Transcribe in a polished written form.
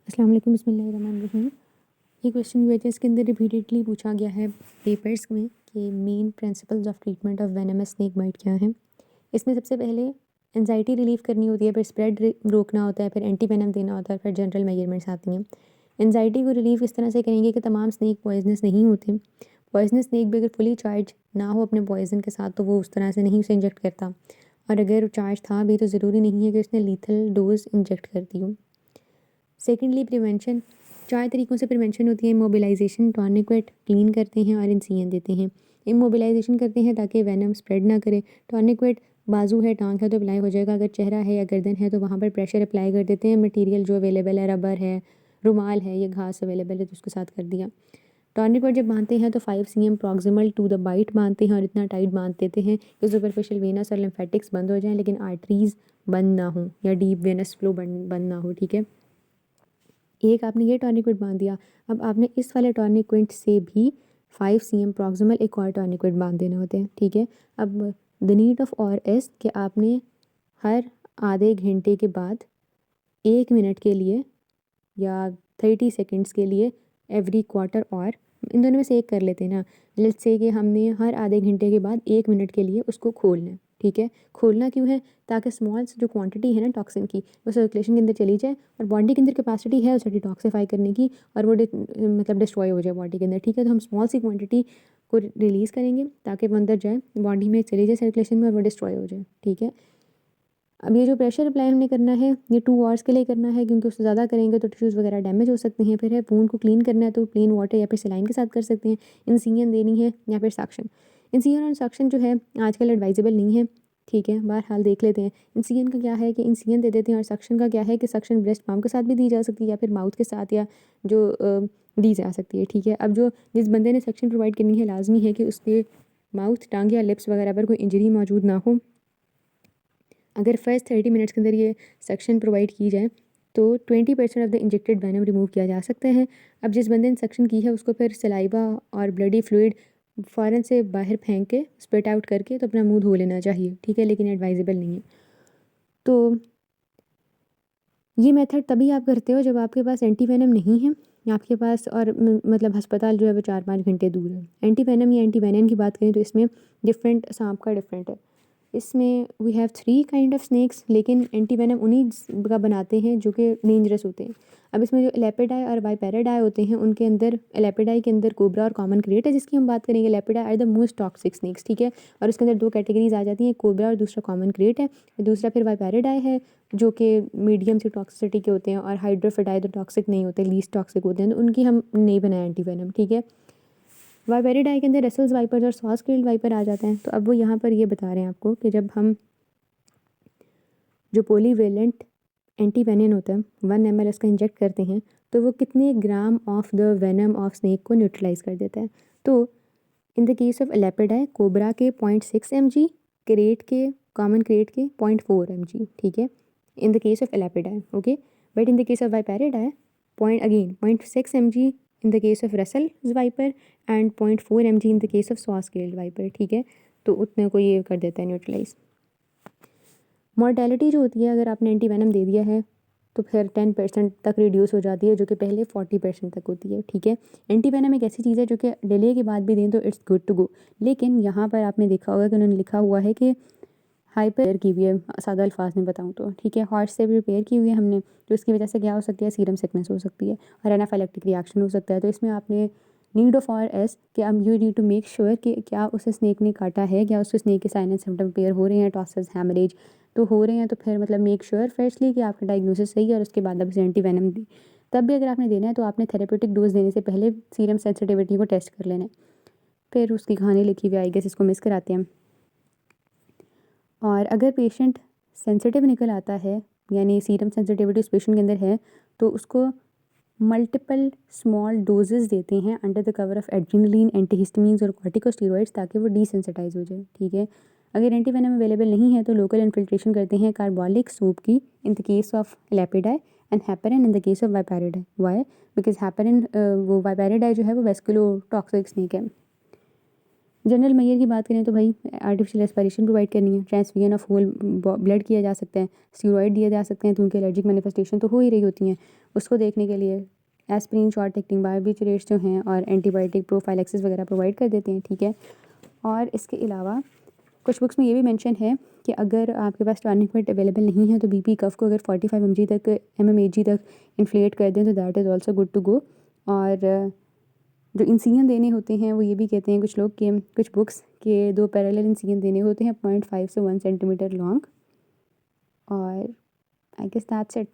अस्सलाम वालेकुम, बिस्मिल्लाहिर्रहमानिर्रहीम। ये क्वेश्चन यूएचएस के अंदर रिपीटेडली पूछा गया है पेपर्स में कि main principles of treatment of venomous snake bite क्या हैं। इसमें सबसे पहले एंजाइटी रिलीफ करनी होती है, फिर स्प्रेड रोकना होता है, फिर एंटी वेनम देना होता है, फिर जनरल मेजरमेंट्स आती हैं। एंजाइटी को रिलीफ इस तरह से करेंगे कि तमाम स्नेक पॉइजनस नहीं होते। पॉइजनस स्नेक भी अगर फुली चार्ज ना हो अपने पॉइजन के साथ तो वो उस तरह से नहीं उसे इंजेक्ट करता, और अगर चार्ज था भी तो ज़रूरी नहीं है कि उसने लीथल डोज इंजेक्ट कर दी हो। सेकेंडली प्रिवेंशन, 4 तरीक़ों से प्रिवेंशन होती है। इमोबिलाइजेशन, टॉर्निक्वेट, क्लीन करते हैं और इंसिजन देते हैं। इमोबिलाइजेशन करते हैं ताकि वेनम स्प्रेड ना करे। टॉर्निक्वेट, बाजू है, टांग है तो अप्लाई हो जाएगा। अगर चेहरा है या गर्दन है तो वहाँ पर प्रेशर अप्लाई कर देते हैं। मटेरियल जो अवेलेबल है, रबर है, रुमाल है, ये घास अवेलेबल है तो उसके साथ कर दिया। टॉर्निक्वेट जब बांधते हैं तो 5 cm proximal to the bite बांधते हैं और इतना टाइट बांध देते हैं कि सुपरफिशियल वेनस और लिम्फेटिक्स बंद हो जाएं लेकिन आर्टरीज बंद ना हो या डीप वेनस फ्लो बंद ना हो। ठीक है, एक आपने ये टॉर्निक्वेट बांध दिया। अब आपने इस वाले टॉर्निक्वेट से भी 5 cm प्रॉक्सिमल एक और टॉर्निक्वेट बांध देने होते हैं। ठीक है, अब द नीड ऑफ और इस कि आपने हर आधे घंटे के बाद 1 मिनट के लिए या 30 सेकेंड्स के लिए एवरी क्वार्टर, और इन दोनों में से एक कर लेते हैं ना। लेट्स से कि हमने हर आधे घंटे के बाद 1 मिनट के लिए उसको खोलना है। ठीक है, खोलना क्यों है? ताकि स्मॉल्स जो क्वांटिटी है ना टॉक्सिन की वो सर्कुलेशन के अंदर चली जाए और बॉडी के अंदर कैपेसिटी है उसे डिटॉक्सिफाई करने की और वो मतलब डिस्ट्रॉय हो जाए बॉडी के अंदर। ठीक है, तो हम स्मॉल सी क्वांटिटी को रिलीज़ करेंगे ताकि वो अंदर जाए, बॉडी में चली जाए सर्कुलेशन में और वो डिस्ट्रॉय हो जाए। ठीक है, अब ये जो प्रेशर अप्लाई हमने करना है ये 2 आवर्स के लिए करना है क्योंकि उससे ज़्यादा करेंगे तो टिश्यूज़ वगैरह डैमेज हो सकते हैं। फिर है वूंड को क्लीन करना है तो प्लेन वाटर या फिर सलाइन के साथ कर सकते हैं। इंसिजन देनी है या फिर सक्शन। इंसिजन और सक्शन जो है आजकल एडवाइजेबल नहीं है। ठीक है, बहरहाल देख लेते हैं। इंसिजन का क्या है कि इंसिजन दे देते हैं और सक्शन का क्या है कि सक्शन ब्रेस्ट पम्प के साथ भी दी जा सकती है या फिर माउथ के साथ या जो दी जा सकती है। ठीक है, अब जो जिस बंदे ने सक्शन प्रोवाइड करनी है लाजमी है कि उसके माउथ, टंग या लिप्स वगैरह पर कोई इंजरी मौजूद ना हो। अगर फर्स्ट 30 मिनट्स के अंदर ये सक्शन प्रोवाइड की जाए तो 20% of the injected venom remove किया जा सकता है। अब जिस बंदे ने सक्शन की है उसको फिर सलाइवा और ब्लडी फ्लूइड फ़ौरन से बाहर फेंक के स्पिट आउट करके तो अपना मुंह धो लेना चाहिए। ठीक है, लेकिन एडवाइजेबल नहीं है। तो ये मेथड तभी आप करते हो जब आपके पास एंटी वेनम नहीं है आपके पास, और मतलब अस्पताल जो है वो 4-5 घंटे दूर है। एंटी वेनम या एंटी वेनम की बात करें तो इसमें डिफरेंट सांप का डिफरेंट है। इसमें we have 3 kind of snakes, लेकिन एंटी वेनम उन्हीं का बनाते हैं जो कि डेंजरस होते हैं। अब इसमें जो लेपिडाई और वाइपेरिडाई होते हैं उनके अंदर, लेपिडाई के अंदर कोबरा और कॉमन क्रेट है जिसकी हम बात करेंगे। Elapidae are the most toxic snakes. ठीक है, और उसके अंदर 2 कैटेगरीज आ जाती हैं, कोबरा और दूसरा कॉमन क्रेट है। दूसरा फिर वाइपेरिडाई है जो कि मीडियम से टॉक्सिसिटी के होते हैं, और हाइड्रोफिडाई तो टॉक्सिक नहीं होते, लीस्ट टॉक्सिक होते हैं, तो उनकी हम नहीं बनाए एंटी वेनम। ठीक है, वाइपेरिडाई के अंदर रसेल्स वाइपर और सॉस-किल्ड वाइपर आ जाते हैं। तो अब वो यहाँ पर ये बता रहे हैं आपको कि जब हम जो पॉलीवेलेंट एंटी वेनम होता है 1 ml इसका इंजेक्ट करते हैं तो वो कितने gram of the venom of snake को न्यूट्रलाइज कर देता है। तो in the case of elapidae cobra के 0.6 mg, क्रेट के, कॉमन क्रेट के 0.4 mg। ठीक है, in the case of elapidae. Okay, but in the case of viperidae point again 0.6 mg in the case of Russell viper and 0.4 mg in the case of saw scaled viper. ठीक है, तो उतने को ये कर देता है न्यूट्रलाइज। मॉर्टेलिटी जो होती है अगर आपने एंटी वेनम दे दिया है तो फिर 10% तक रिड्यूस हो जाती है जो कि पहले 40% तक होती है। ठीक है, एंटी वेनम एक ऐसी चीज़ है जो कि डिले के बाद भी दें तो इट्स गुड टू गो, लेकिन यहाँ पर आपने देखा होगा कि उन्होंने लिखा हुआ है कि हाइपर की हुई है, सादा अल्फाज में बताऊँ तो। ठीक है, हॉर्स से भी रिपेयर की हुई है हमने, तो इसकी वजह से क्या हो सकती है, सीरम सिकनेस हो सकती है और एनाफाइलेक्टिक रिएक्शन हो सकता है। तो इसमें आपने नीड ऑफ और एस कि अब you need to make sure कि क्या उस स्नेक ने काटा है, क्या उस स्नेक के साइन एंड सिम्टम अपेयर हो रहे हैं, टॉसिस, हैमरेज तो हो रहे हैं, तो फिर मतलब मेक श्योर फर्स्टली कि आपका डायग्नोसिस सही है और उसके बाद आप उसे एंटी वेनम दी। तब भी अगर आपने देना है तो आपने थेरेपेटिक डोज देने से पहले सीरम सेंसिटिविटी को टेस्ट कर लेना है। फिर उसकी कहानी लिखी हुई आई गेस इसको मिस कराते हैं। और अगर पेशेंट सेंसिटिव निकल आता है यानी सीरम सेंसिटिविटी उस पेशेंट के अंदर है तो उसको मल्टीपल स्मॉल डोजेस देते हैं under the cover of adrenaline, antihistamines और कॉर्टिकोस्टेरॉइड्स ताकि वो डिसेंसिटाइज हो जाए। ठीक है, अगर एंटी वेनम अवेलेबल नहीं है तो लोकल इन्फिल्ट्रेशन करते हैं कार्बोलिक सोप की in the case of elapidae and heparin in the case of viperidae. Why? Because heparin वो वाइपेरिडाई जो है वो वेस्कुलो टॉक्सिक स्नेक है। जनरल मैयर की बात करें तो भाई आर्टिफिशियल रेस्पिरेशन प्रोवाइड करनी है, ट्रांसफ्यूजन ऑफ होल ब्लड किया जा सकता है, स्टीरॉयड दिए जा सकते हैं क्योंकि एलर्जिक मैनिफेस्टेशन तो हो ही रही होती हैं, उसको देखने के लिए एस्पिरिन शॉर्ट एक्टिंग बारबिचुरेट्स जो हैं और एंटीबायोटिक प्रोफाइलैक्सिस वगैरह प्रोवाइड कर देते हैं, ठीक है। और इसके अलावा कुछ बुक्स में ये भी मेंशन है कि अगर आपके पास टॉनिक अवेलेबल नहीं है तो बीपी कफ को अगर 45 mg तक mmHg तक इन्फ्लेट कर दें तो that is also good to go. और जो इंसिजन देने होते हैं वो ये भी कहते हैं कुछ लोग कि कुछ बुक्स के 2 पैरेलल इंसिजन देने होते हैं 0.5 से 1 सेंटीमीटर लॉन्ग। और आई गेस दैट्स इट।